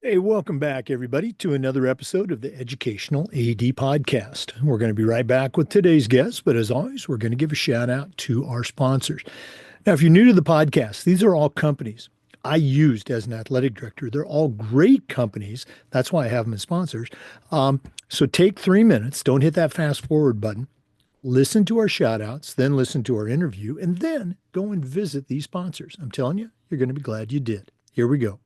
Hey, welcome back, everybody, to another episode of the Educational AD Podcast. We're going to be right back with today's guest, but as always, we're going to give a shout out to our sponsors. Now, if you're new to the podcast, these are all companies I used as an athletic director. They're all great companies. That's why I have them as sponsors. So take 3 minutes, don't hit that fast forward button, listen to our shout outs, then listen to our interview, and then go and visit these sponsors. I'm telling you, you're going to be glad you did. Here we go.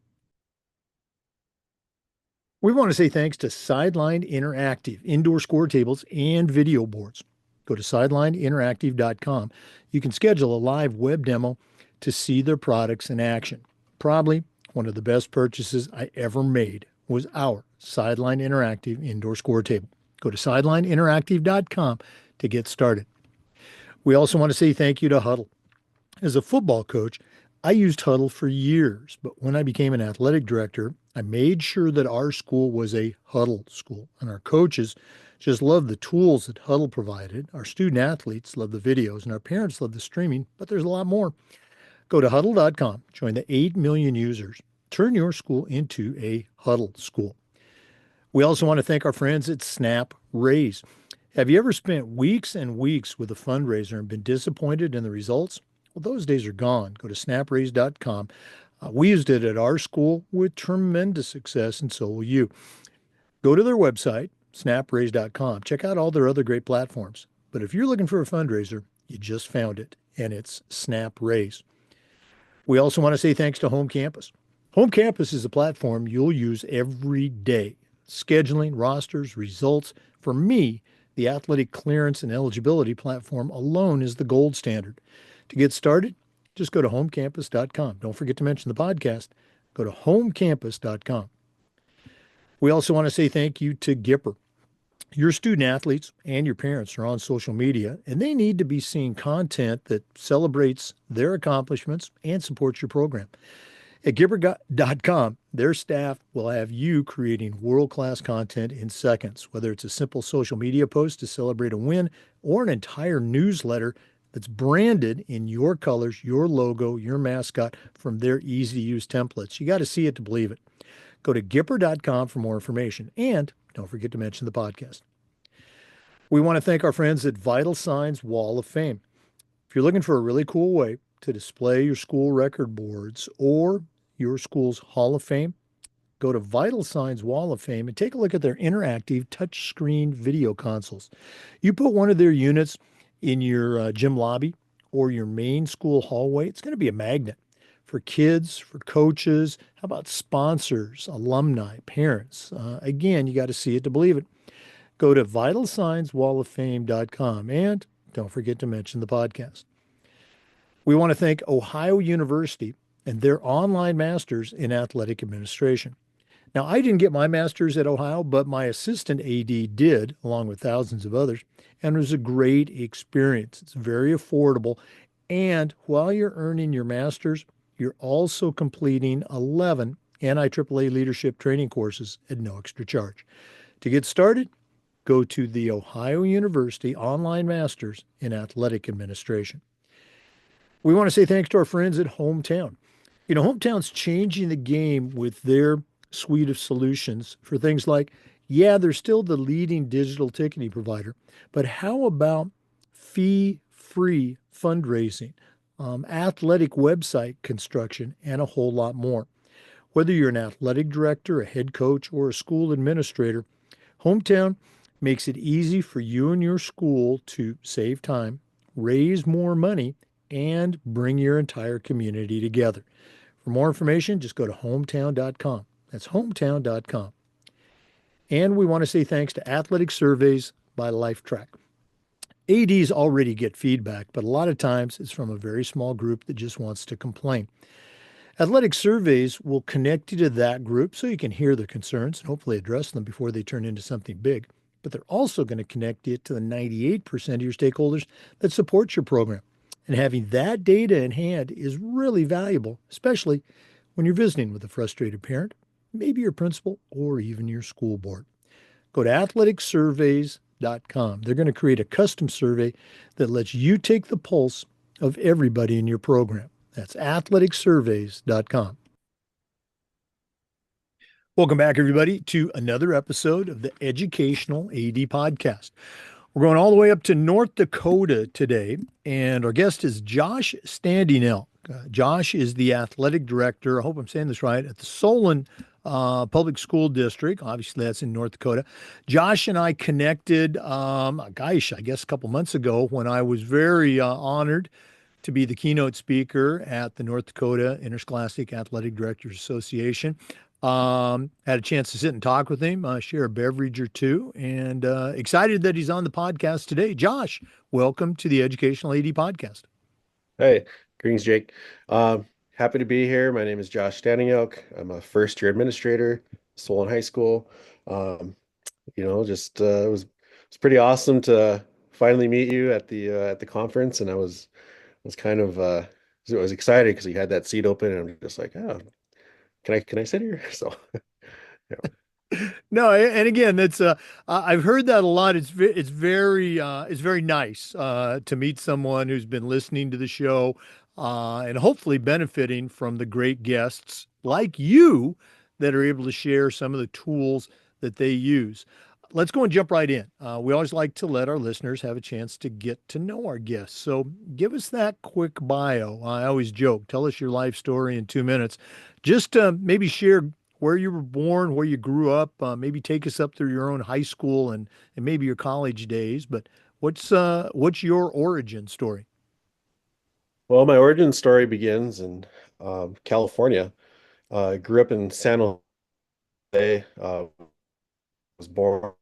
We want to say thanks to Sideline Interactive, indoor score tables and video boards. Go to sidelineinteractive.com. You can schedule a live web demo to see their products in action. Probably one of the best purchases I ever made was our Sideline Interactive indoor score table. Go to sidelineinteractive.com to get started. We also want to say thank you to Huddle. As a football coach, I used Huddle for years, but when I became an athletic director, I made sure that our school was a Huddle school, and our coaches just loved the tools that Huddle provided. Our student athletes love the videos, and our parents love the streaming, but there's a lot more. Go to huddle.com, join the 8 million users, turn your school into a Huddle school. We also want to thank our friends at Snap Raise. Have you ever spent weeks and weeks with a fundraiser and been disappointed in the results? Well, those days are gone. Go to snapraise.com. We used it at our school with tremendous success, and so will you. Go to their website, snapraise.com. Check out all their other great platforms. But if you're looking for a fundraiser, you just found it, and it's Snap Raise. We also want to say thanks to Home Campus. Home Campus is a platform you'll use every day. Scheduling, rosters, results. For me, the athletic clearance and eligibility platform alone is the gold standard. To get started, just go to homecampus.com. Don't forget to mention the podcast. Go to homecampus.com. We also want to say thank you to Gipper. Your student athletes and your parents are on social media, and they need to be seeing content that celebrates their accomplishments and supports your program. At Gipper.com, their staff will have you creating world-class content in seconds, whether it's a simple social media post to celebrate a win or an entire newsletter that's branded in your colors, your logo, your mascot from their easy-to-use templates. You got to see it to believe it. Go to Gipper.com for more information, and don't forget to mention the podcast. We want to thank our friends at Vital Signs Wall of Fame. If you're looking for a really cool way to display your school record boards or your school's Hall of Fame, go to Vital Signs Wall of Fame and take a look at their interactive touchscreen video consoles. You put one of their units in your gym lobby or your main school hallway, it's going to be a magnet for kids, for coaches. How about sponsors, alumni, parents? Again, you got to see it to believe it. Go to vitalsignswalloffame.com and don't forget to mention the podcast. We want to thank Ohio University and their online masters in athletic administration. Now, I didn't get my master's at Ohio, but my assistant AD did, along with thousands of others, and it was a great experience. It's very affordable. And while you're earning your master's, you're also completing 11 NIAAA leadership training courses at no extra charge. To get started, go to the Ohio University Online Masters in Athletic Administration. We want to say thanks to our friends at Hometown. You know, Hometown's changing the game with their suite of solutions for things like, yeah, they're still the leading digital ticketing provider, but how about fee-free fundraising, athletic website construction, and a whole lot more? Whether you're an athletic director, a head coach, or a school administrator, Hometown makes it easy for you and your school to save time, raise more money, and bring your entire community together. For more information, just go to hometown.com. That's hometown.com. And we want to say thanks to Athletic Surveys by LifeTrack. ADs already get feedback, but a lot of times it's from a very small group that just wants to complain. Athletic Surveys will connect you to that group so you can hear their concerns and hopefully address them before they turn into something big. But they're also going to connect you to the 98% of your stakeholders that support your program. And having that data in hand is really valuable, especially when you're visiting with a frustrated parent, maybe your principal, or even your school board. Go to athleticsurveys.com. They're going to create a custom survey that lets you take the pulse of everybody in your program. That's athleticsurveys.com. Welcome back, everybody, to another episode of the Educational AD Podcast. We're going all the way up to North Dakota today, and our guest is Josh Standing Elk. Josh is the athletic director, I hope I'm saying this right, at the Solen Public School District. Obviously, that's in North Dakota. Josh and I connected, I guess a couple months ago when I was very honored to be the keynote speaker at the North Dakota Interscholastic Athletic Directors Association. Had a chance to sit and talk with him, share a beverage or two, and excited that he's on the podcast today. Josh, welcome to the Educational AD Podcast. Hey, greetings, Jake. Happy to be here. My name is Josh Standing Elk. I'm a first year administrator, Solen High School. Um, just it was pretty awesome to finally meet you at the conference, and I was kind of I was excited because you had that seat open, and I'm just like, oh, can I sit here? So yeah. No, and again, that's I've heard that a lot. It's very nice to meet someone who's been listening to the show and hopefully benefiting from the great guests like you that are able to share some of the tools that they use. Let's go and jump right in. We always like to let our listeners have a chance to get to know our guests. So give us that quick bio. I always joke, tell us your life story in 2 minutes. Just maybe share where you were born, where you grew up, maybe take us up through your own high school and maybe your college days. But what's your origin story? Well, my origin story begins in California. I grew up in San Jose. Was born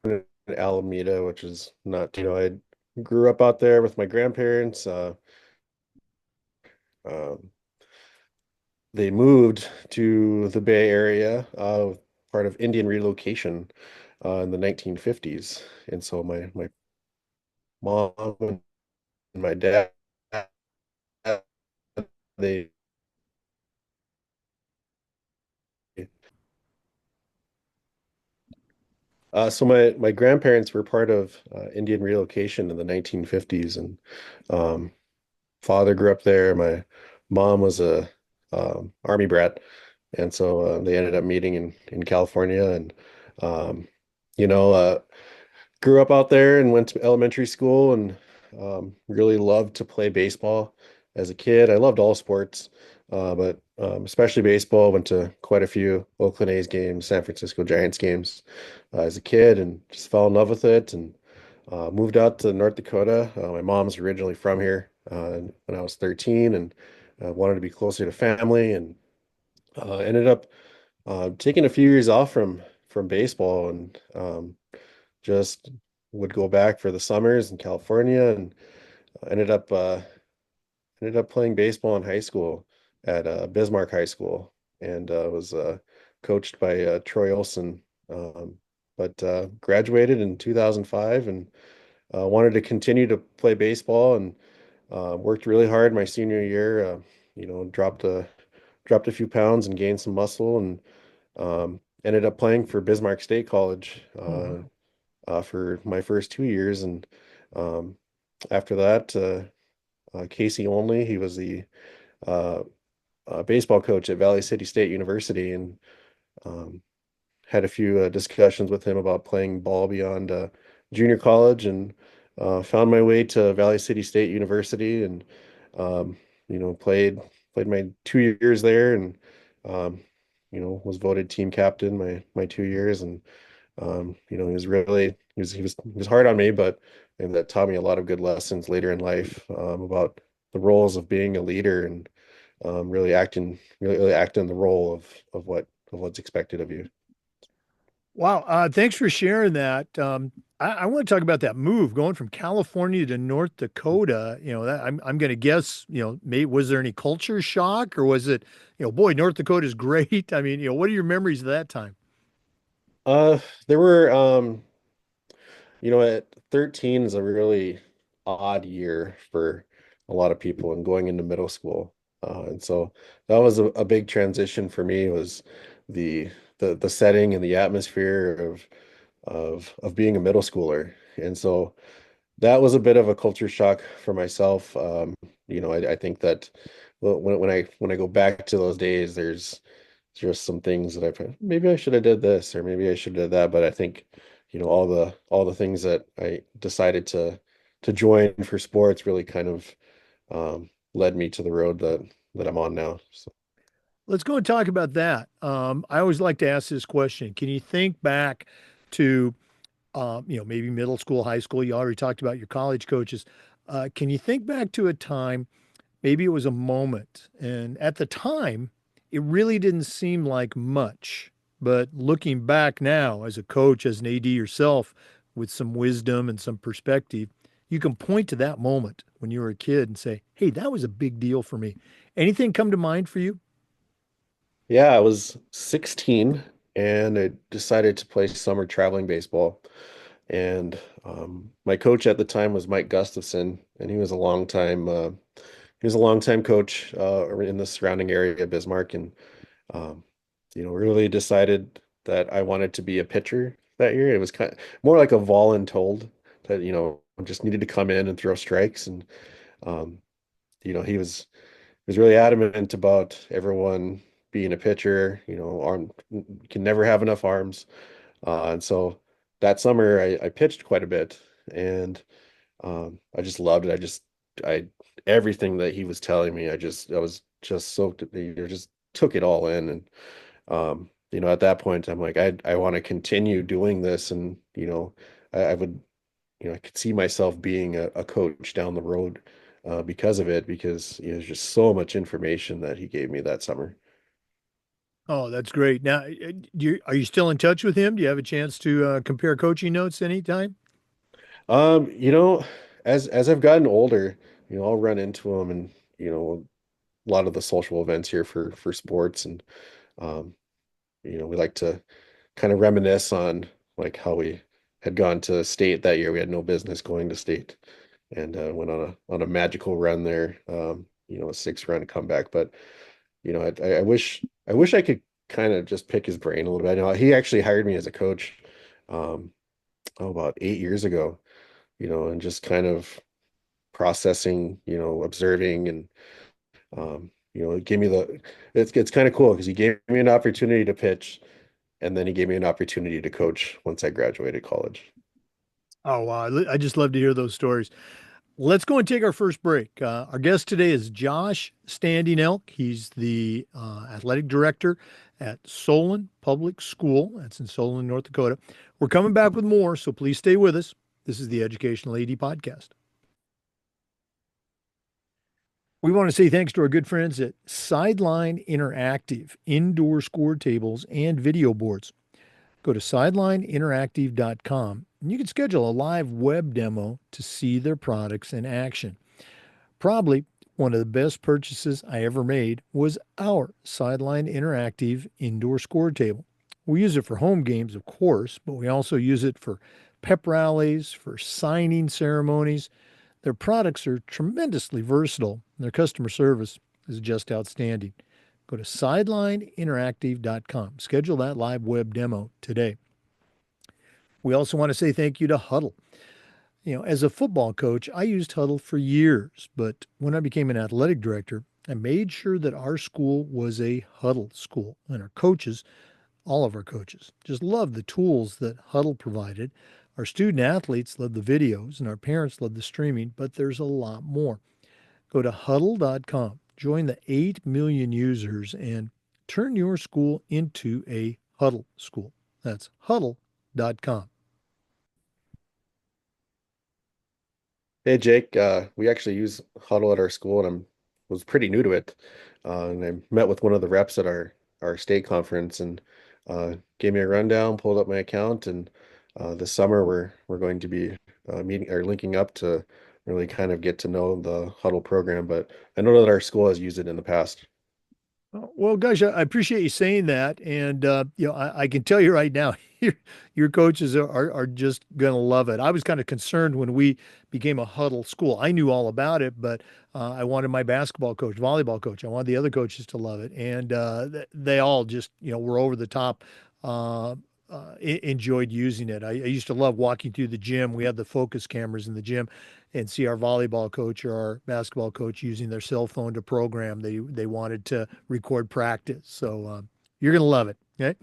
in Alameda, which is not, I grew up out there with my grandparents. Um, they moved to the Bay Area, part of Indian relocation, in the 1950s. And so my mom and my dad, they so my grandparents were part of Indian relocation in the 1950s, and um, father grew up there. My mom was a army brat, and so they ended up meeting in California, and um, you know, uh, grew up out there and went to elementary school, and really loved to play baseball as a kid. I loved all sports, but especially baseball. Went to quite a few Oakland A's games, San Francisco Giants games as a kid, and just fell in love with it, and moved out to North Dakota. My mom's originally from here when I was 13, and wanted to be closer to family, and ended up taking a few years off from baseball, and just would go back for the summers in California, and ended up uh, ended up playing baseball in high school at Bismarck High School, and was coached by Troy Olson. Um, but graduated in 2005, and wanted to continue to play baseball, and worked really hard my senior year. Dropped a few pounds and gained some muscle, and ended up playing for Bismarck State College Oh, wow. for my first 2 years, and um, after that, Casey Only, he was the uh, baseball coach at Valley City State University, and um, had a few discussions with him about playing ball beyond junior college, and found my way to Valley City State University, and um, played my 2 years there, and um, was voted team captain my 2 years, and he was really he was hard on me, but and that taught me a lot of good lessons later in life about the roles of being a leader, and really acting the role of what's expected of you. Wow. Thanks for sharing that. I want to talk about that move going from California to North Dakota. I'm going to guess, was there any culture shock or was it, boy, North Dakota is great. I mean, what are your memories of that time? There were at 13 is a really odd year for a lot of people and going into middle school. And so that was a big transition for me, was the the setting and the atmosphere of being a middle schooler. And so that was a bit of a culture shock for myself. I think that when I go back to those days, just some things that maybe I should have did this or maybe I should have did that. But I think, all the things that I decided to join for sports really kind of led me to the road that I'm on now. So Let's go and talk about that. I always like to ask this question. Can you think back to, maybe middle school, high school? You already talked about your college coaches. Can you think back to a time, maybe it was a moment, and at the time, it really didn't seem like much. But looking back now as a coach, as an AD yourself, with some wisdom and some perspective, you can point to that moment when you were a kid and say, hey, that was a big deal for me. Anything come to mind for you? yeah, I was 16 and I decided to play summer traveling baseball. And my coach at the time was Mike Gustafson, and he was a long time coach in the surrounding area of Bismarck, and um, really decided that I wanted to be a pitcher that year. It was kind of more like a voluntold that just needed to come in and throw strikes, and um, he was really adamant about everyone being a pitcher. You can never have enough arms. And so that summer I pitched quite a bit and I just loved it. I everything that he was telling me, I was just soaked, just took it all in. And at that point I'm like, I want to continue doing this. And, I would, I could see myself being a coach down the road because of it, because there's just so much information that he gave me that summer. Oh, that's great. Now, are you still in touch with him? Do you have a chance to compare coaching notes anytime? Um, you know, as I've gotten older, I'll run into him and, a lot of the social events here for sports and um, we like to kind of reminisce on like how we had gone to state that year. We had no business going to state and went on a magical run there. A 6 run comeback. But, I wish I could kind of just pick his brain a little bit. I know he actually hired me as a coach um about 8 years ago, and just kind of processing, observing and give me it's kind of cool because he gave me an opportunity to pitch and then he gave me an opportunity to coach once I graduated college. Oh, wow. I just love to hear those stories. Let's go and take our first break. Our guest today is Josh Standing Elk. He's the athletic director at Solen Public School. That's in Solen, North Dakota. We're coming back with more, so please stay with us. This is the Educational AD Podcast. We want to say thanks to our good friends at Sideline Interactive, indoor score tables and video boards. Go to sidelineinteractive.com and you can schedule a live web demo to see their products in action. Probably one of the best purchases I ever made was our Sideline Interactive indoor score table. We use it for home games, of course, but we also use it for pep rallies, for signing ceremonies. Their products are tremendously versatile, and their customer service is just outstanding. Go to sidelineinteractive.com. Schedule that live web demo today. We also want to say thank you to Huddle. As a football coach, I used Huddle for years, but when I became an athletic director, I made sure that our school was a Huddle school, and our coaches, all of our coaches, just loved the tools that Huddle provided. Our student athletes loved the videos, and our parents loved the streaming, but there's a lot more. Go to huddle.com, join the 8 million users, and turn your school into a Huddle school. That's huddle.com. Hey Jake, we actually use Huddle at our school and I was pretty new to it. And I met with one of the reps at our state conference and gave me a rundown, pulled up my account, and this summer we're going to be meeting or linking up to really kind of get to know the Huddle program. But I know that our school has used it in the past. Well, gosh, I appreciate you saying that, and I can tell you right now, your coaches are just gonna love it. I was kind of concerned when we became a huddle school. I knew all about it, but I wanted my basketball coach, volleyball coach, I wanted the other coaches to love it, and they all just were over the top. Enjoyed using it. I used to love walking through the gym. We had the focus cameras in the gym, and see our volleyball coach or our basketball coach using their cell phone to program. They wanted to record practice. So You're going to love it. Okay.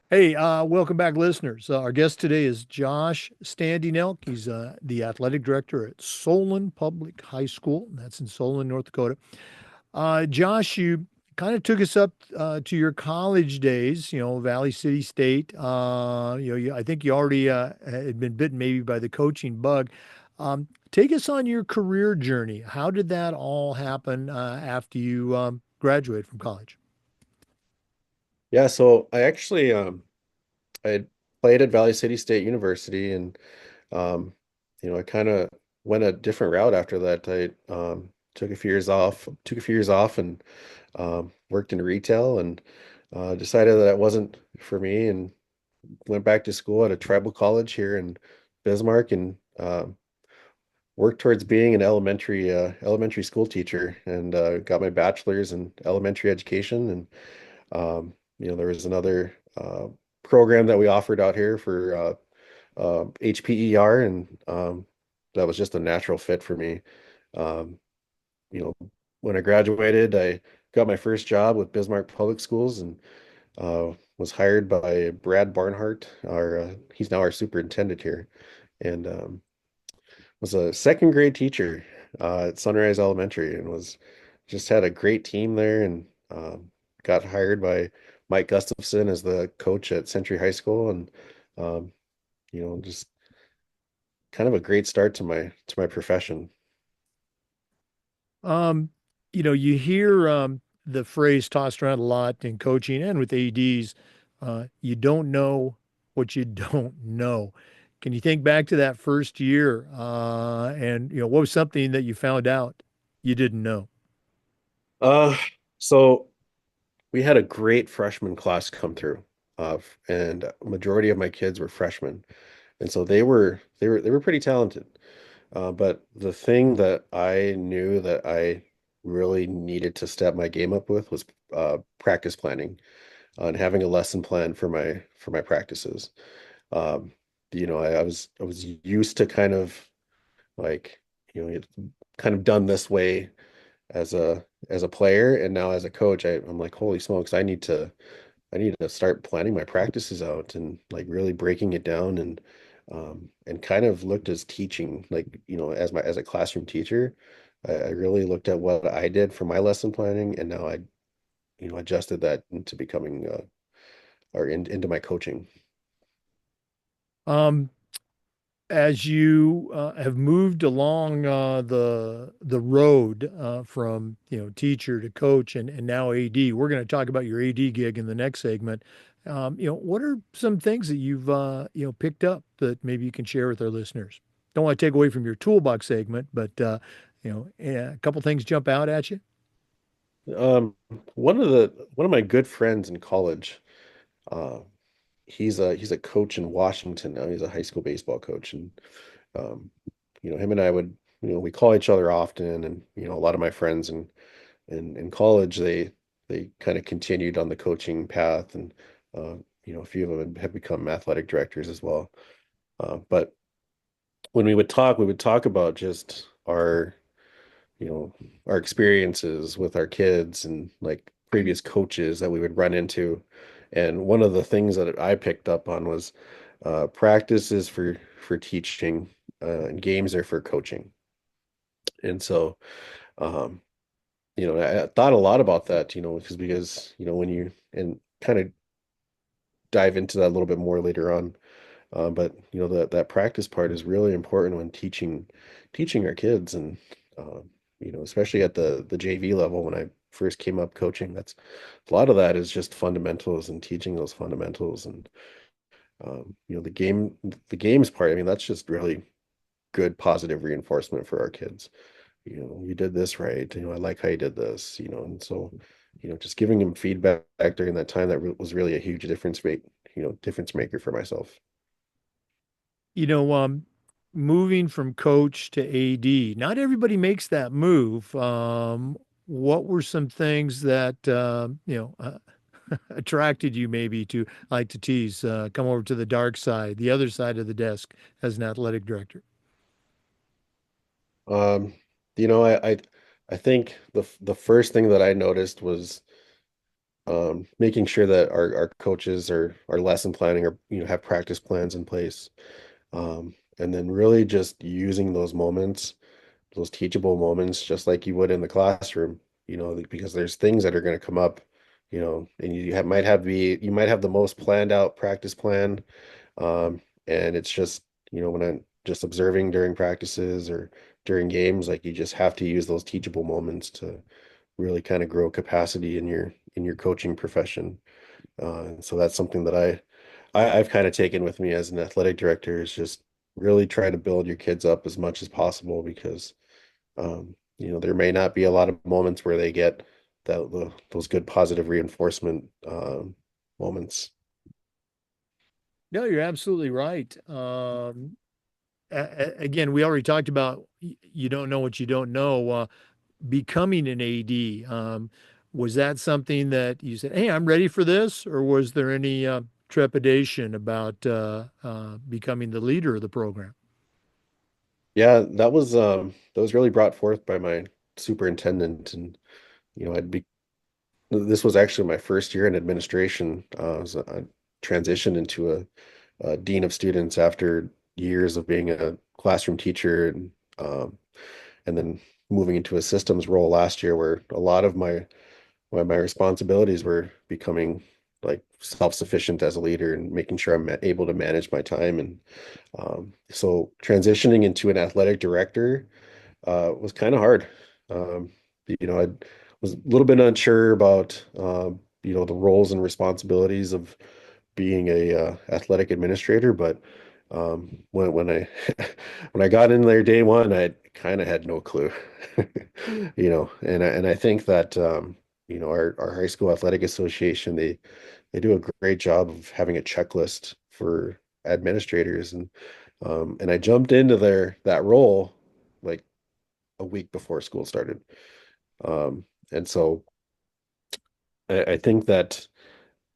Hey, welcome back, listeners. Our guest today is Josh Standing Elk. He's the athletic director at Solen Public High School. That's in Solen, North Dakota. Josh, you kind of took us up to your college days, Valley City State. I think you already had been bitten maybe by the coaching bug. Take us on your career journey. How did that all happen after you graduated from college? Yeah, so I played at Valley City State University, and um, I kind of went a different route after that. I took a few years off, and worked in retail, and decided that it wasn't for me, and went back to school at a tribal college here in Bismarck, and worked towards being an elementary school teacher, and got my bachelor's in elementary education. And there was another program that we offered out here for HPER, and that was just a natural fit for me. Um, you know, when I graduated, I got my first job with Bismarck Public Schools, and was hired by Brad Barnhart. He's now our superintendent here, and was a second grade teacher at Sunrise Elementary, and was just had a great team there, and got hired by Mike Gustafson as the coach at Century High School, and um, just kind of a great start to my profession. Um, you hear the phrase tossed around a lot in coaching and with ADs, you don't know what you don't know. Can you think back to that first year? And what was something that you found out you didn't know? Uh, so we had a great freshman class come through, and a majority of my kids were freshmen, and so they were pretty talented. But the thing that I knew that I really needed to step my game up with was practice planning, and having a lesson plan for my practices. Um, I was used to kind of like, it's kind of done this way as a player, and now as a coach, I'm like, holy smokes, I need to start planning my practices out, and like really breaking it down, and kind of looked as teaching, like, as a classroom teacher. I really looked at what I did for my lesson planning, and now I adjusted that into becoming into my coaching. Um, as you have moved along the road from teacher to coach and now AD, we're going to talk about your AD gig in the next segment. What are some things that you've picked up that maybe you can share with our listeners? Don't want to take away from your toolbox segment, but a couple things jump out at you. Um, one of my good friends in college, uh, he's a coach in Washington now. He's a high school baseball coach, and um, him and I would, we call each other often, and a lot of my friends in college, they kind of continued on the coaching path, and uh, a few of them have become athletic directors as well. But when we would talk about just you know, our experiences with our kids, and like previous coaches that we would run into. And one of the things that I picked up on was practice is for teaching, and games are for coaching. And so, um, I thought a lot about that, because when you and kind of dive into that a little bit more later on. But that practice part is really important when teaching our kids, and especially at the JV level when I first came up coaching. That's a lot of that is just fundamentals and teaching those fundamentals, and the games part. I mean, that's just really good positive reinforcement for our kids. You did this right. I like how you did this. And so just giving them feedback during that time, that was really a huge difference maker for myself. You know, um, Moving from coach to AD, not everybody makes that move. What were some things that attracted you maybe to like to tease, come over to the dark side, the other side of the desk as an athletic director? Um, I think the first thing that I noticed was making sure that our coaches are lesson planning or have practice plans in place. And then really just using those moments, those teachable moments, just like you would in the classroom, because there's things that are going to come up, and you might have the most planned out practice plan. And it's just, when I'm just observing during practices or during games, like you just have to use those teachable moments to really kind of grow capacity in your coaching profession. So that's something that I've kind of taken with me as an athletic director is just really try to build your kids up as much as possible because there may not be a lot of moments where they get those good positive reinforcement moments. No, you're absolutely right. Again, we already talked about you don't know what you don't know. Becoming an AD, was that something that you said, "Hey, I'm ready for this," or was there any trepidation about becoming the leader of the program? Yeah, that was really brought forth by my superintendent, and I'd be this was actually my first year in administration. I transitioned into a dean of students after years of being a classroom teacher, and then moving into a systems role last year, where a lot of my responsibilities were becoming like self-sufficient as a leader and making sure I'm able to manage my time. And so transitioning into an athletic director was kind of hard. Um, I was a little bit unsure about the roles and responsibilities of being a athletic administrator, but when I when I got in there day one, I kind of had no clue, and I think that our high school athletic association, they do a great job of having a checklist for administrators, and I jumped into that role like a week before school started. And so I think that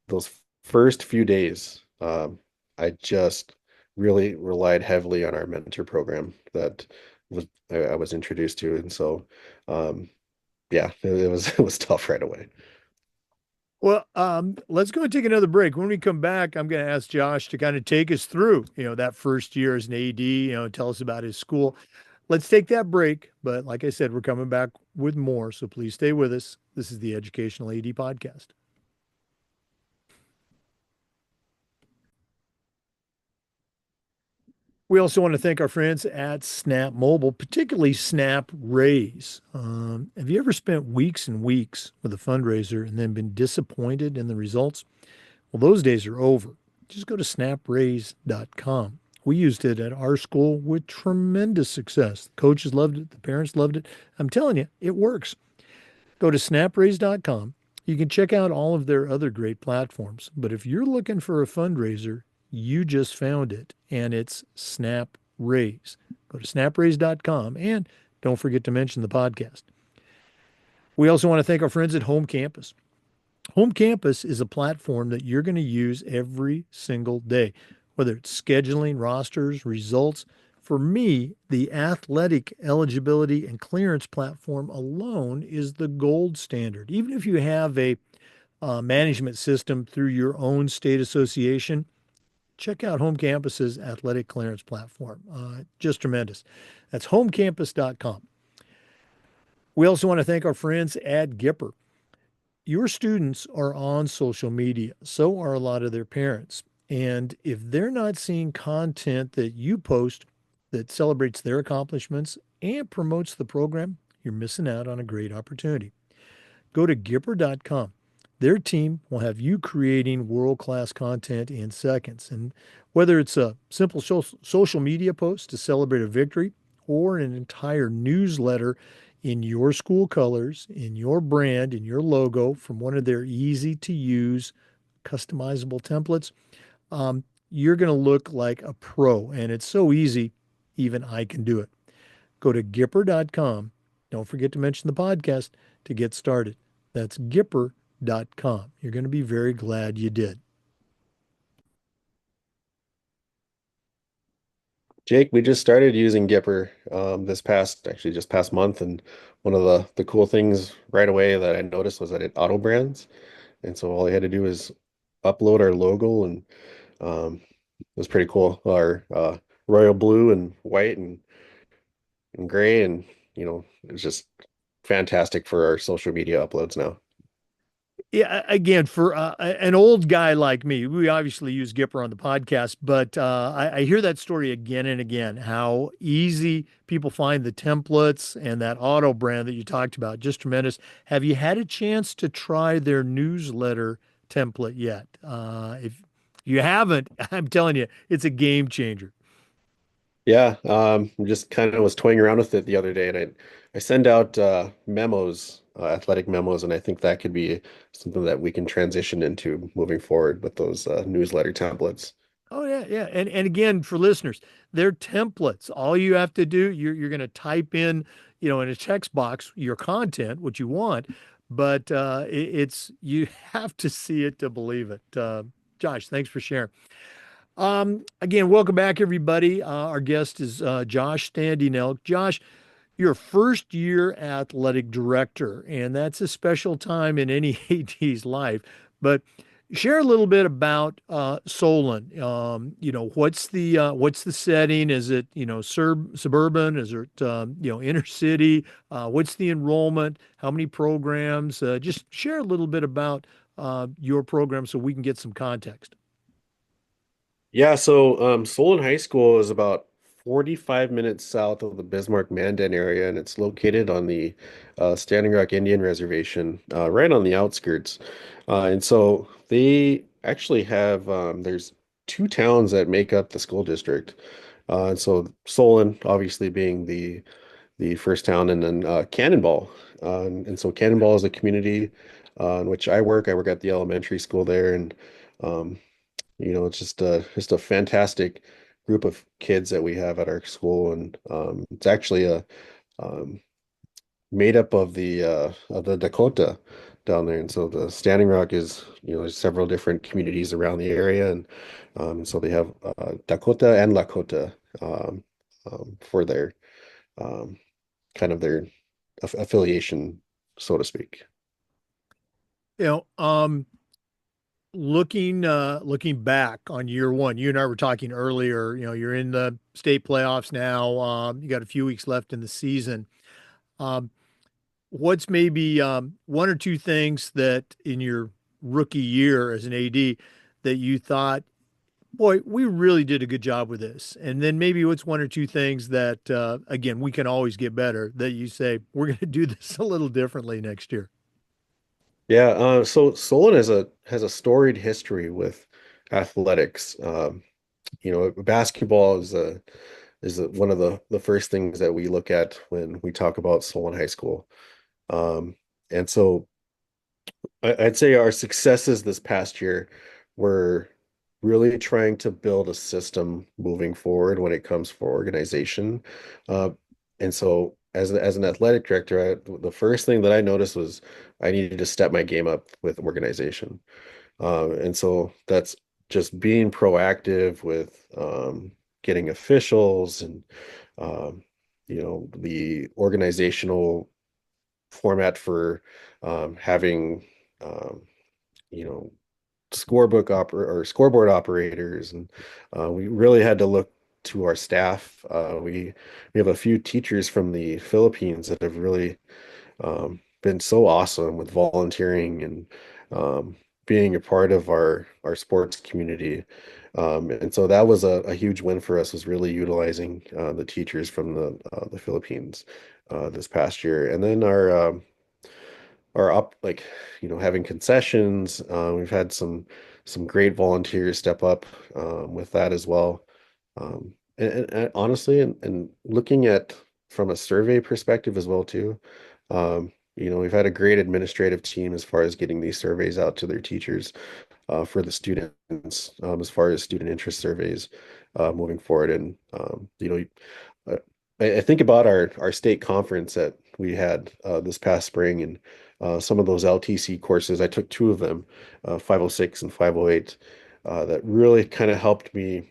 those first few days, I just really relied heavily on our mentor program that I was introduced to. And so, yeah, it was it was tough right away. Well, let's go and take another break. When we come back, I'm going to ask Josh to kind of take us through, that first year as an AD, tell us about his school. Let's take that break. But like I said, we're coming back with more. So please stay with us. This is the Educational AD Podcast. We also want to thank our friends at Snap Mobile, particularly Snap Raise. Have you ever spent weeks and weeks with a fundraiser and then been disappointed in the results? Well, those days are over. Just go to snapraise.com. We used it at our school with tremendous success. The coaches loved it, the parents loved it. I'm telling you, it works. Go to snapraise.com. You can check out all of their other great platforms. But if you're looking for a fundraiser, you just found it, and it's Snap Raise. Go to snapraise.com and don't forget to mention the podcast. We also want to thank our friends at Home Campus. Home Campus is a platform that you're going to use every single day, whether it's scheduling, rosters, results. For me, the athletic eligibility and clearance platform alone is the gold standard. Even if you have a management system through your own state association, check out Home Campus's athletic clearance platform. Just tremendous. That's homecampus.com. We also want to thank our friends at Gipper. Your students are on social media, so are a lot of their parents. And if they're not seeing content that you post that celebrates their accomplishments and promotes the program, you're missing out on a great opportunity. Go to Gipper.com. Their team will have you creating world-class content in seconds. And whether it's a simple social media post to celebrate a victory or an entire newsletter in your school colors, in your brand, in your logo from one of their easy to use customizable templates, you're going to look like a pro. And it's so easy, even I can do it. Go to Gipper.com. Don't forget to mention the podcast to get started. That's Gipper.com. You're going to be very glad you did. Jake, we just started using Gipper actually just past month, and one of the cool things right away that I noticed was that it auto brands. And so all I had to do was upload our logo, and it was pretty cool. Our royal blue and white and gray, and it was just fantastic for our social media uploads now. Yeah, again, for an old guy like me, we obviously use Gipper on the podcast, but I hear that story again and again, how easy people find the templates and that auto brand that you talked about. Just tremendous. Have you had a chance to try their newsletter template yet? If you haven't, I'm telling you, it's a game changer. Yeah, just kind of was toying around with it the other day, and I send out memos, athletic memos, and I think that could be something that we can transition into moving forward with those newsletter templates. Oh yeah, yeah. And again, for listeners, they're templates. All you have to do, you're going to type in, in a text box your content, what you want, but it's you have to see it to believe it. Josh, thanks for sharing. Again, welcome back, everybody. Our guest is Josh Standing Elk. Josh, you're a first year athletic director, and that's a special time in any AD's life. But share a little bit about Solen. What's the setting? Is it suburban? Is it inner city? What's the enrollment? How many programs? Just share a little bit about your program so we can get some context. Yeah, so Solon High School is about 45 minutes south of the Bismarck-Mandan area, and it's located on the Standing Rock Indian Reservation, right on the outskirts. And so they actually have there's two towns that make up the school district. And so Solon, obviously being the first town, and then Cannonball. And so Cannonball is a community in which I work. I work at the elementary school there, and um, it's just a fantastic group of kids that we have at our school, and it's actually a um, made up of the Dakota down there, and so the Standing Rock is there's several different communities around the area, and so they have Dakota and Lakota for their um, kind of their affiliation, so to speak. You know, looking back on year one, you and I were talking earlier, you're in the state playoffs now. You got a few weeks left in the season. Um, what's maybe one or two things that in your rookie year as an AD that you thought, boy, we really did a good job with this? And then maybe what's one or two things that, again, we can always get better that you say, we're going to do this a little differently next year? Yeah, so Solon has a storied history with athletics. Basketball one of the first things that we look at when we talk about Solon High School. And so I'd say our successes this past year were really trying to build a system moving forward when it comes for organization. Uh, and so as an athletic director, the first thing that I noticed was I needed to step my game up with organization. And so that's just being proactive with getting officials and the organizational format for having um, you know scoreboard operators, and we really had to look to our staff. We have a few teachers from the Philippines that have really been so awesome with volunteering and being a part of our sports community. And so that was a huge win for us, was really utilizing the teachers from the Philippines this past year. And then our up like having concessions. We've had some great volunteers step up with that as well. And honestly, and looking at from a survey perspective as well too, we've had a great administrative team as far as getting these surveys out to their teachers for the students, as far as student interest surveys moving forward. And uh, I think about our state conference that we had this past spring, and some of those LTC courses. I took two of them, 506 and 508, that really kind of helped me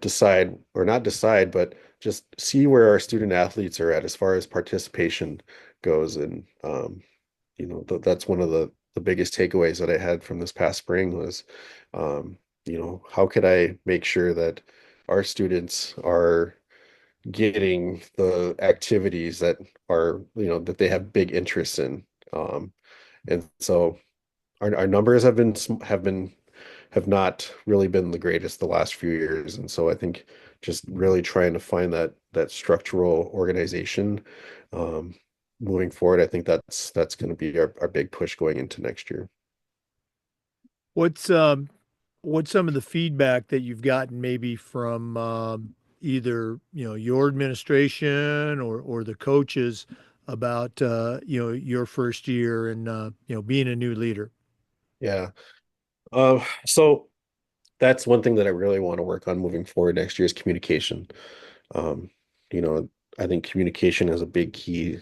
decide, or not decide, but just see where our student athletes are at as far as participation goes. And that's one of the biggest takeaways that I had from this past spring was, how could I make sure that our students are getting the activities that are, that they have big interests in. And so our numbers have not really been the greatest the last few years. And so I think just really trying to find that structural organization um, moving forward, I think that's going to be our big push going into next year. What's what's some of the feedback that you've gotten maybe from either your administration or the coaches about your first year and being a new leader? Yeah. So that's one thing that I really want to work on moving forward next year is communication. Um, you know, I think communication is a big key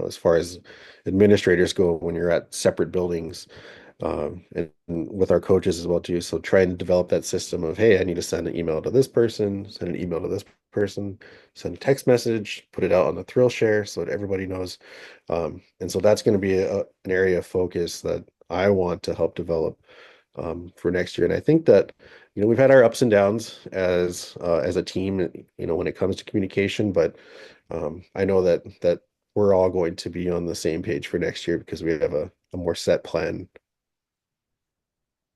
as far as administrators go when you're at separate buildings, and with our coaches as well too. So trying to develop that system of, hey, I need to send an email to this person, send an email to this person, send a text message, put it out on the thrill share so that everybody knows. And so that's going to be an area of focus that I want to help develop for next year. And I think that, we've had our ups and downs as a team, when it comes to communication, but I know that we're all going to be on the same page for next year because we have a more set plan.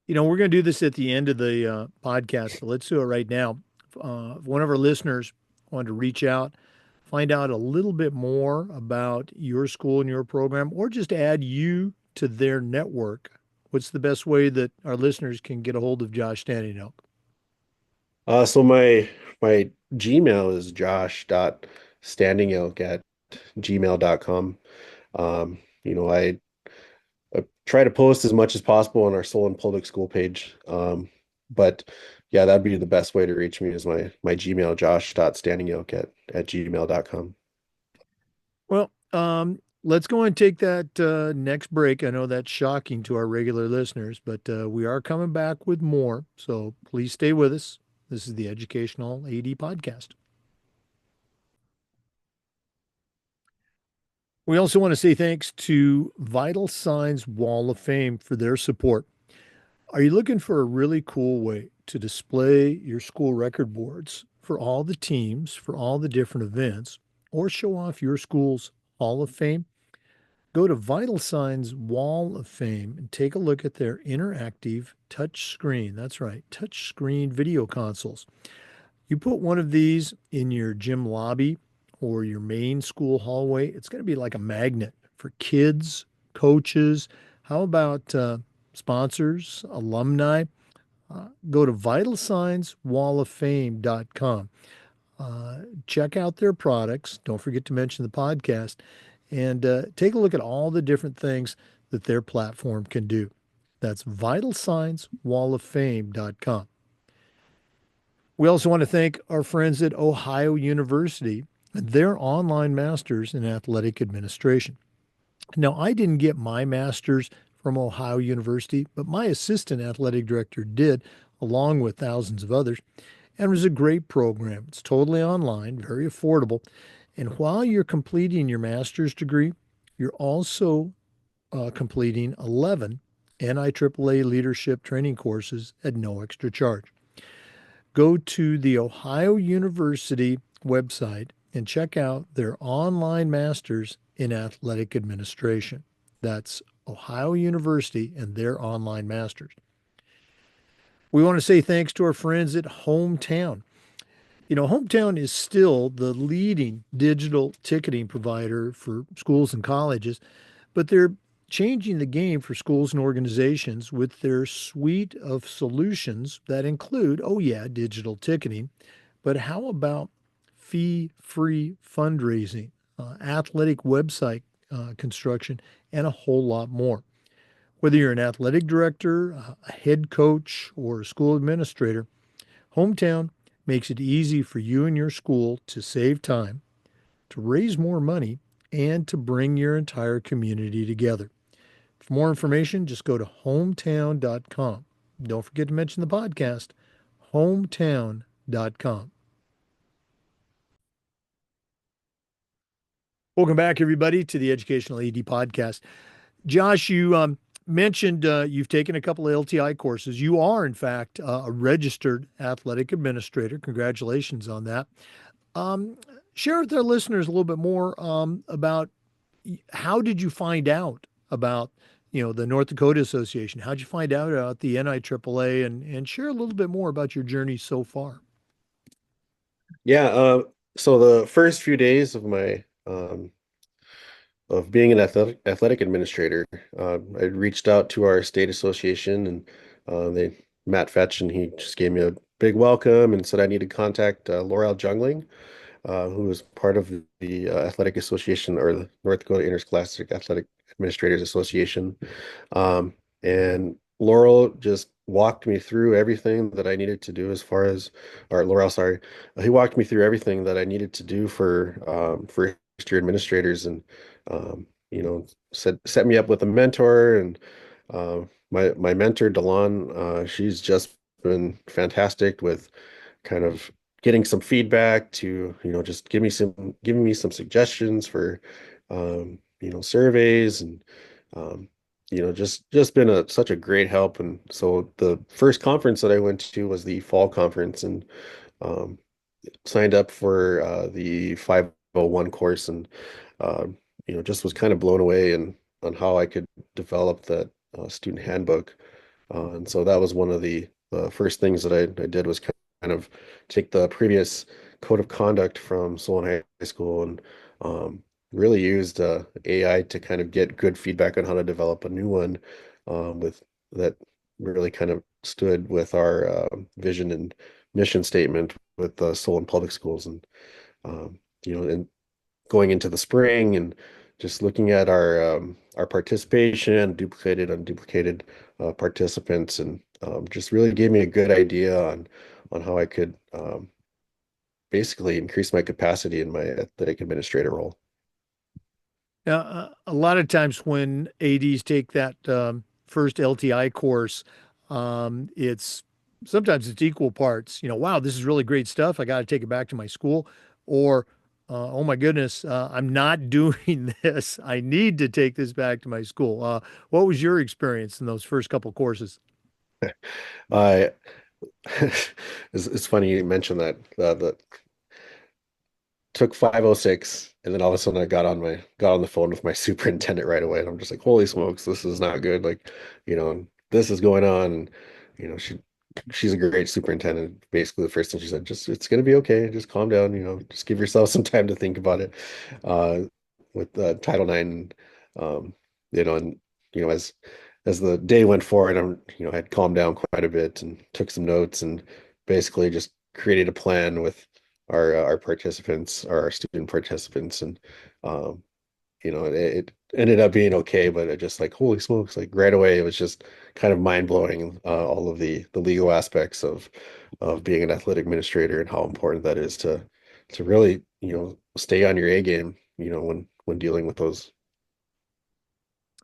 We're going to do this at the end of the podcast, but let's do it right now. If one of our listeners wanted to reach out, find out a little bit more about your school and your program, or just add you to their network, what's the best way that our listeners can get a hold of Josh Standing Elk? So my Gmail is josh.standingelk@gmail.com. I try to post as much as possible on our Solen Public School page. But yeah, that'd be the best way to reach me is my Gmail, josh.standingelk at gmail.com. Well, let's go and take that next break. I know that's shocking to our regular listeners, but we are coming back with more. So please stay with us. This is the Educational AD Podcast. We also want to say thanks to Vital Signs Wall of Fame for their support. Are you looking for a really cool way to display your school record boards for all the teams, for all the different events, or show off your school's Hall of Fame? Go to Vital Signs Wall of Fame and take a look at their interactive touch screen. That's right, touch screen video consoles. You put one of these in your gym lobby or your main school hallway, it's going to be like a magnet for kids, coaches. How about sponsors, alumni? Go to vitalsignswalloffame.com. Check out their products. Don't forget to mention the podcast and take a look at all the different things that their platform can do. That's vitalsignswalloffame.com. We also want to thank our friends at Ohio University and their online masters in athletic administration. Now, I didn't get my master's from Ohio University, but my assistant athletic director did, along with thousands of others, and it was a great program. It's totally online, very affordable. And while you're completing your master's degree, you're also completing 11 NIAAA leadership training courses at no extra charge. Go to the Ohio University website and check out their online masters in athletic administration. That's Ohio University and their online masters. We want to say thanks to our friends at Hometown. Hometown is still the leading digital ticketing provider for schools and colleges, but they're changing the game for schools and organizations with their suite of solutions that include, oh, yeah, digital ticketing, but how about fee-free fundraising, athletic website construction, and a whole lot more. Whether you're an athletic director, a head coach, or a school administrator, Hometown makes it easy for you and your school to save time, to raise more money, and to bring your entire community together. For more information, just go to hometown.com. Don't forget to mention the podcast, hometown.com. Welcome back, everybody, to the Educational AD Podcast. Josh, you mentioned you've taken a couple of LTI courses. You are, in fact, a registered athletic administrator. Congratulations on that. Um, Share with our listeners a little bit more about how did you find out about, the North Dakota Association? How'd you find out about the NIAAA and share a little bit more about your journey so far? Yeah, so the first few days of my of being an athletic administrator, I reached out to our state association and they Matt Fetch and he just gave me a big welcome and said I need to contact Laurel Jungling, who was part of the athletic association or the North Dakota Interscholastic Athletic Administrators Association. And Laurel just walked me through everything that I needed to do as far as, or Laurel, sorry, he walked me through everything that I needed to do for first year administrators, and set me up with a mentor. And my mentor Delon, she's just been fantastic with kind of getting some feedback to, just giving me some suggestions for surveys and um, just been such a great help. And so the first conference that I went to was the fall conference, and um, signed up for the 501 course, and uh, just was kind of blown away and on how I could develop that student handbook. And so that was one of the first things that I did was kind of take the previous code of conduct from Solen High School and really used AI to kind of get good feedback on how to develop a new one with that really kind of stood with our vision and mission statement with the Solen Public Schools. And and going into the spring and just looking at our participation, duplicated, unduplicated participants, and just really gave me a good idea on how I could basically increase my capacity in my athletic administrator role. Now, a lot of times when ADs take that first LTI course, it's sometimes it's equal parts. Wow, this is really great stuff. I got to take it back to my school, or oh my goodness, I'm not doing this. I need to take this back to my school. What was your experience in those first couple courses? I it's funny you mentioned that. The took 506, and then all of a sudden I got on the phone with my superintendent right away, and I'm just like, holy smokes, this is not good. Like, this is going on. And, she's a great superintendent. Basically, the first thing she said, just it's gonna be okay. Just calm down, just give yourself some time to think about it. Uh, with Title IX, um, and as the day went forward, I had calmed down quite a bit and took some notes and basically just created a plan with our participants, or our student participants. And um, it ended up being okay, but it just like, holy smokes, like right away, it was just kind of mind blowing, all of the legal aspects of being an athletic administrator and how important that is to really, stay on your A game, when dealing with those.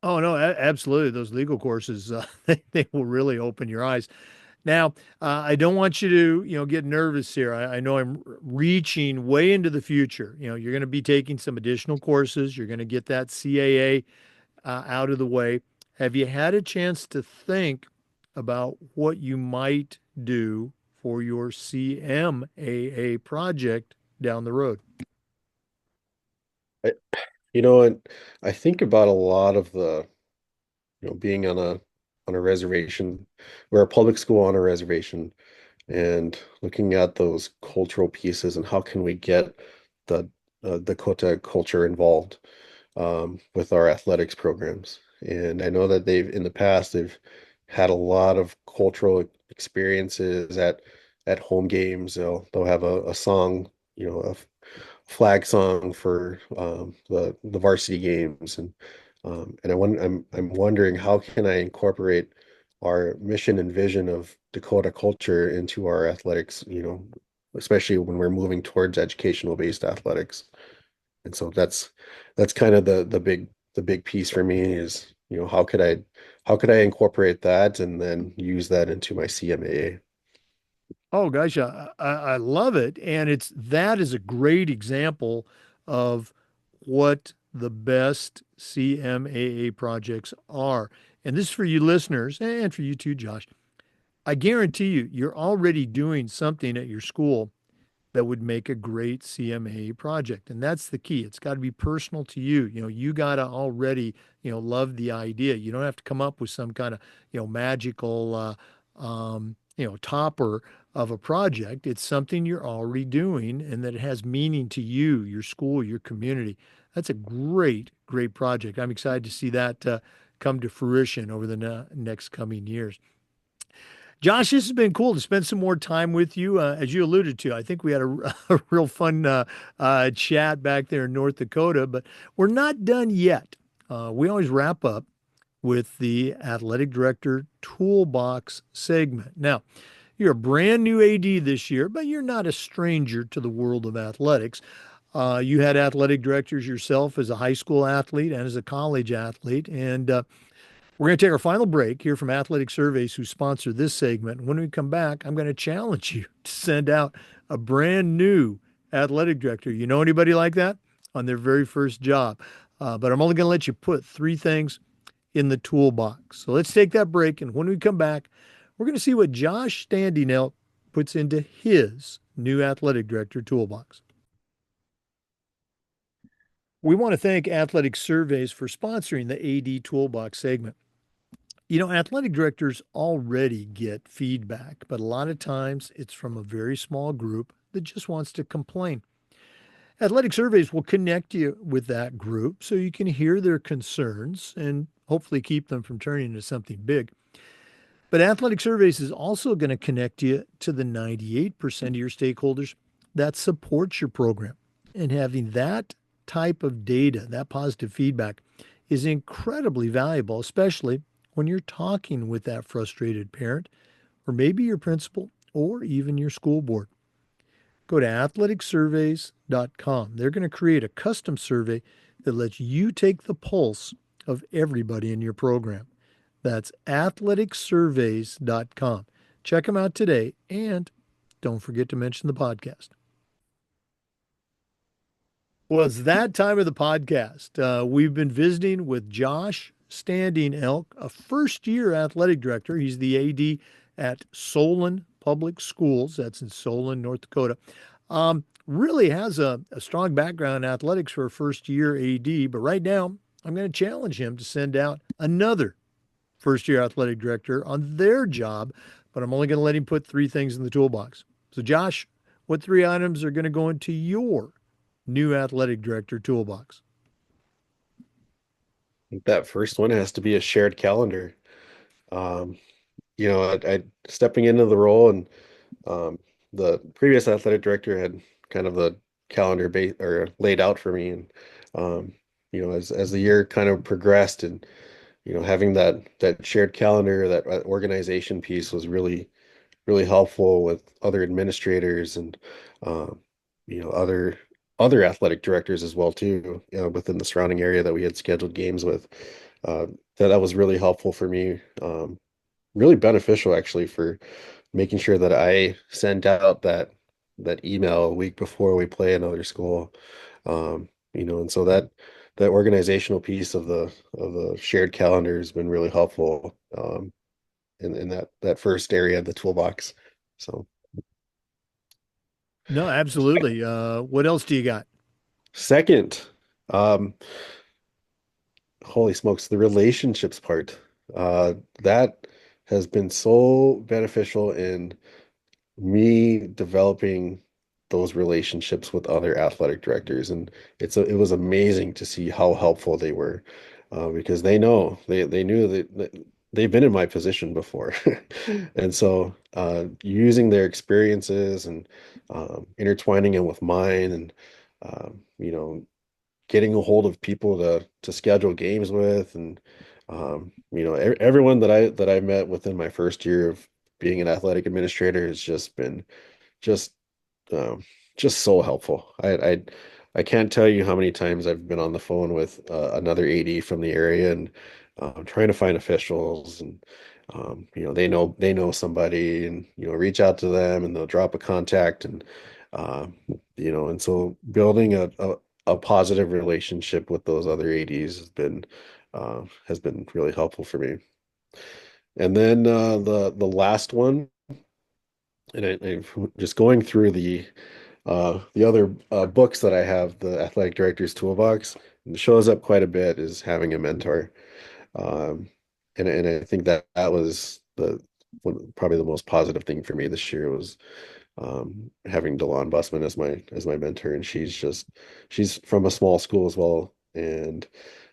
Oh no, absolutely. Those legal courses, they will really open your eyes. Now, I don't want you to, get nervous here. I know I'm reaching way into the future. You're going to be taking some additional courses. You're going to get that CAA out of the way. Have you had a chance to think about what you might do for your CMAA project down the road? I, and I think about a lot of the, being on a reservation. We're a public school on a reservation, and looking at those cultural pieces and how can we get the Dakota culture involved with our athletics programs. And I know that in the past, they've had a lot of cultural experiences at home games. They'll have a song, a flag song for the varsity games. And I'm wondering, how can I incorporate our mission and vision of Dakota culture into our athletics, especially when we're moving towards educational based athletics. And so that's kind of the big piece for me is, how could I incorporate that and then use that into my CMAA? Oh gosh, I love it. And that is a great example of what the best CMAA projects are. And this is for you listeners and for you too, Josh. I guarantee you, you're already doing something at your school that would make a great CMA project. And that's the key. It's got to be personal to you. You got to already, love the idea. You don't have to come up with some kind of, magical, topper of a project. It's something you're already doing and that it has meaning to you, your school, your community. That's a great, great project. I'm excited to see that come to fruition over the next coming years. Josh, this has been cool to spend some more time with you. As you alluded to, I think we had a real fun chat back there in North Dakota, but we're not done yet. We always wrap up with the athletic director toolbox segment. Now, you're a brand new AD this year, but you're not a stranger to the world of athletics. You had athletic directors yourself as a high school athlete and as a college athlete, and we're going to take our final break here from Athletic Surveys, who sponsor this segment. When we come back, I'm going to challenge you to send out a brand new athletic director. You know anybody like that on their very first job? But I'm only going to let you put three things in the toolbox. So let's take that break. And when we come back, we're going to see what Josh Standing Elk puts into his new athletic director toolbox. We want to thank Athletic Surveys for sponsoring the AD Toolbox segment. Athletic directors already get feedback, but a lot of times it's from a very small group that just wants to complain. Athletic surveys will connect you with that group so you can hear their concerns and hopefully keep them from turning into something big. But Athletic Surveys is also going to connect you to the 98% of your stakeholders that support your program. And having that type of data, that positive feedback, is incredibly valuable, especially when you're talking with that frustrated parent, or maybe your principal, or even your school board. Go to athleticsurveys.com. They're going to create a custom survey that lets you take the pulse of everybody in your program. That's athleticsurveys.com. Check them out today, and don't forget to mention the podcast. Well, it's that time of the podcast. We've been visiting with Josh Standing Elk, a first year athletic director. He's the AD at Solen Public Schools. That's in Solen, North Dakota. Really has a strong background in athletics for a first year AD, but right now I'm going to challenge him to send out another first year athletic director on their job, but I'm only going to let him put three things in the toolbox. So, Josh, what three items are going to go into your new athletic director toolbox? That first one has to be a shared calendar. Um, I stepping into the role, and um, the previous athletic director had kind of the calendar base or laid out for me, and as the year kind of progressed, and having that shared calendar, that organization piece was really helpful with other administrators and um, other athletic directors as well too, within the surrounding area that we had scheduled games with. Uh, that was really helpful for me, really beneficial actually for making sure that I sent out that email a week before we play another school. And so that organizational piece of the shared calendar has been really helpful in that first area of the toolbox. So No, absolutely. What else do you got? second, um, holy smokes, the relationships part. That has been so beneficial in me developing those relationships with other athletic directors, and it was amazing to see how helpful they were, because they knew that they've been in my position before, and so using their experiences and intertwining them with mine, and you know getting a hold of people to schedule games with, and everyone that I met within my first year of being an athletic administrator has just um, just so helpful. I can't tell you how many times I've been on the phone with another AD from the area, and trying to find officials, and they know somebody, and reach out to them, and they'll drop a contact, and uh, and so building a positive relationship with those other ADs has been really helpful for me. And then the last one, and I'm just going through the other books that I have, the Athletic Director's Toolbox, and it shows up quite a bit is having a mentor. Um, and I think that that was probably the most positive thing for me this year was having DeLon Busman as my mentor, and she's from a small school as well, and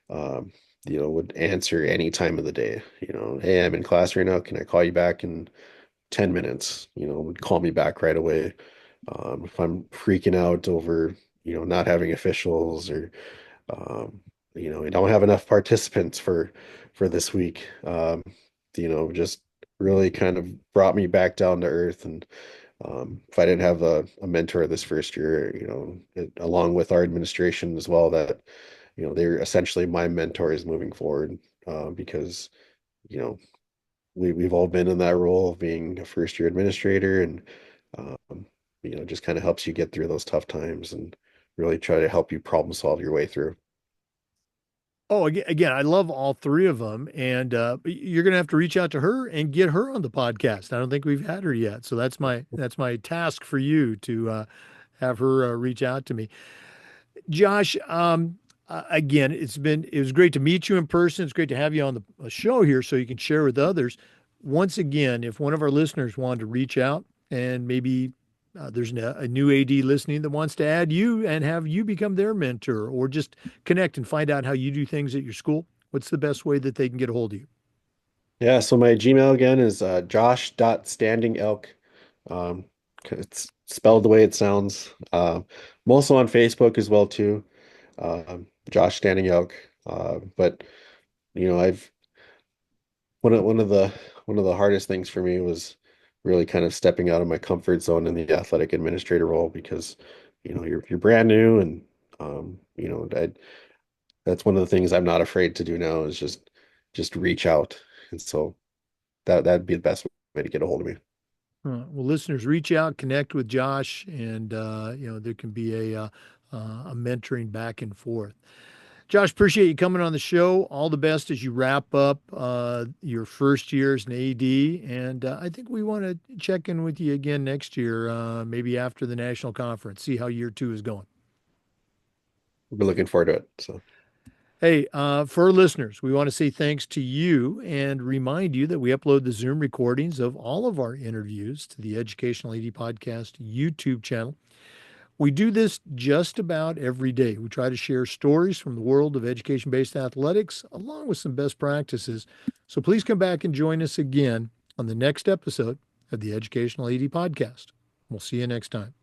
um, would answer any time of the day. Hey, I'm in class right now. Can I call you back in 10 minutes? Would call me back right away. If I'm freaking out over, not having officials or um, we don't have enough participants for this week. Just really kind of brought me back down to earth. And if I didn't have a mentor this first year, along with our administration as well, that they're essentially my mentors moving forward because you know we've all been in that role of being a first year administrator, and just kind of helps you get through those tough times and really try to help you problem solve your way through. Oh, again, I love all three of them, and you're going to have to reach out to her and get her on the podcast. I don't think we've had her yet, so that's my task for you to have her reach out to me. Josh, again, it was great to meet you in person. It's great to have you on the show here so you can share with others. Once again, if one of our listeners wanted to reach out and maybe there's a new AD listening that wants to add you and have you become their mentor or just connect and find out how you do things at your school, what's the best way that they can get a hold of you? Yeah, so my Gmail again is josh.standingelk. Um, it's spelled the way it sounds. I'm also on Facebook as well too. Josh Standing Elk. But I've one of the hardest things for me was really kind of stepping out of my comfort zone in the athletic administrator role because you're brand new, and that's one of the things I'm not afraid to do now is just reach out. And so that'd be the best way to get a hold of me. Well, listeners, reach out, connect with Josh, and there can be a mentoring back and forth. Josh, appreciate you coming on the show. All the best as you wrap up your first year as an AD. And I think we want to check in with you again next year, maybe after the national conference, see how year two is going. We're looking forward to it. So Hey, for our listeners, we want to say thanks to you and remind you that we upload the Zoom recordings of all of our interviews to the Educational AD Podcast YouTube channel. We do this just about every day. We try to share stories from the world of education based athletics along with some best practices. So please come back and join us again on the next episode of the Educational AD Podcast. We'll see you next time.